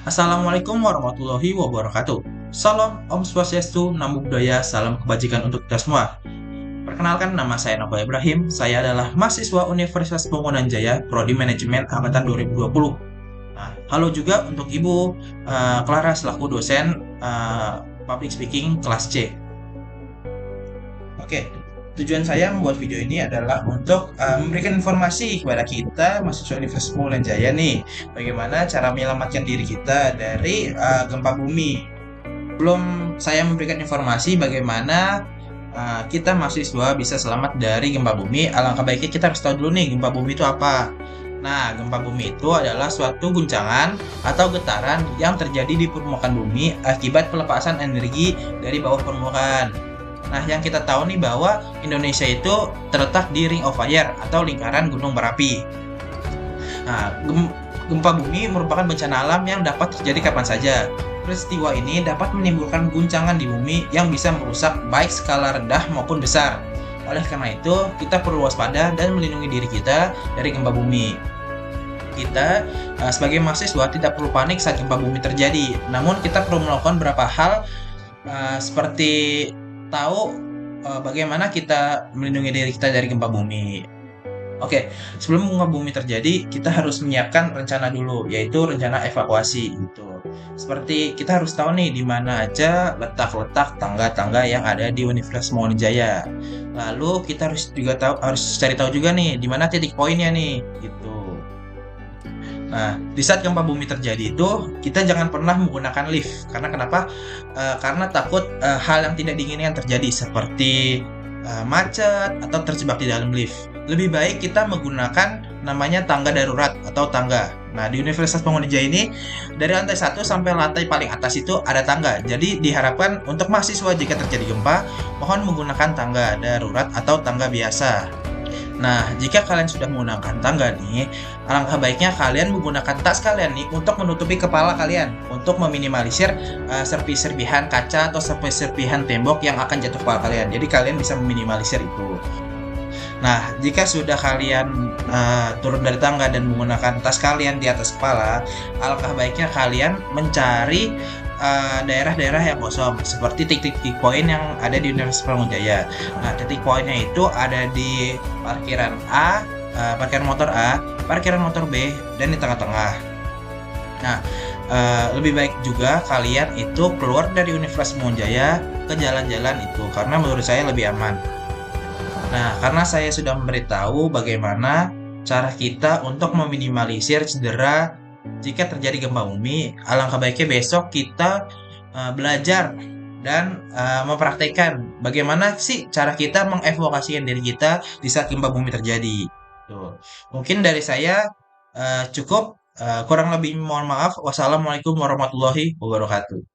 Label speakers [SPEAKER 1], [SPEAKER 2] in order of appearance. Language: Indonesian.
[SPEAKER 1] Assalamualaikum warahmatullahi wabarakatuh. Salam, Om Swastiastu, Namo Buddhaya, salam kebajikan untuk kita semua. Perkenalkan, nama saya Nova Ibrahim. Saya adalah mahasiswa Universitas Bangunan Jaya, Prodi Manajemen Angkatan 2020. Nah, halo juga untuk Ibu Clara selaku dosen Public Speaking kelas C. Oke, tujuan saya membuat video ini adalah untuk memberikan informasi kepada kita mahasiswa Universitas Bangunan Jaya nih, bagaimana cara menyelamatkan diri kita dari gempa bumi. Sebelum saya memberikan informasi bagaimana kita mahasiswa bisa selamat dari gempa bumi, alangkah baiknya kita harus tahu dulu nih gempa bumi itu apa. Nah, gempa bumi itu adalah suatu guncangan atau getaran yang terjadi di permukaan bumi akibat pelepasan energi dari bawah permukaan. Nah, yang kita tahu nih bahwa Indonesia itu terletak di Ring of Fire atau lingkaran gunung berapi. Nah, gempa bumi merupakan bencana alam yang dapat terjadi kapan saja. Peristiwa ini dapat menimbulkan guncangan di bumi yang bisa merusak baik skala rendah maupun besar. Oleh karena itu, kita perlu waspada dan melindungi diri kita dari gempa bumi. Kita sebagai mahasiswa tidak perlu panik saat gempa bumi terjadi. Namun kita perlu melakukan beberapa hal seperti tahu bagaimana kita melindungi diri kita dari gempa bumi. Oke, sebelum gempa bumi terjadi, kita harus menyiapkan rencana dulu, yaitu rencana evakuasi gitu. Seperti kita harus tahu nih di mana aja letak-letak tangga-tangga yang ada di Universitas Monjaya. Lalu kita harus cari tahu juga nih di mana titik poinnya nih gitu. Nah, di saat gempa bumi terjadi itu, kita jangan pernah menggunakan lift. Karena kenapa? Karena takut hal yang tidak diinginkan terjadi, seperti macet atau terjebak di dalam lift. Lebih baik kita menggunakan namanya tangga darurat atau tangga. Nah, di Universitas Bangunjaya ini, dari lantai 1 sampai lantai paling atas itu ada tangga. Jadi diharapkan untuk mahasiswa jika terjadi gempa, mohon menggunakan tangga darurat atau tangga biasa. Nah, jika kalian sudah menggunakan tangga nih, alangkah baiknya kalian menggunakan tas kalian nih untuk menutupi kepala kalian, untuk meminimalisir serpi-serpihan kaca atau serpi-serpihan tembok yang akan jatuh ke kepala kalian. Jadi kalian bisa meminimalisir itu. Nah, jika sudah kalian turun dari tangga dan menggunakan tas kalian di atas kepala, alangkah baiknya kalian mencari daerah-daerah yang kosong, seperti titik-titik poin yang ada di Universitas Brawijaya. Nah, titik poinnya itu ada di parkiran A, parkiran motor A, parkiran motor B, dan di tengah-tengah. Nah, lebih baik juga kalian itu keluar dari Universitas Brawijaya ke jalan-jalan itu, karena menurut saya lebih aman. Nah, karena saya sudah memberitahu bagaimana cara kita untuk meminimalisir cedera jika terjadi gempa bumi, alangkah baiknya besok kita belajar dan mempraktekkan bagaimana sih cara kita mengevakuasikan diri kita di saat gempa bumi terjadi. Tuh. Mungkin dari saya cukup, kurang lebih mohon maaf. Wassalamualaikum warahmatullahi wabarakatuh.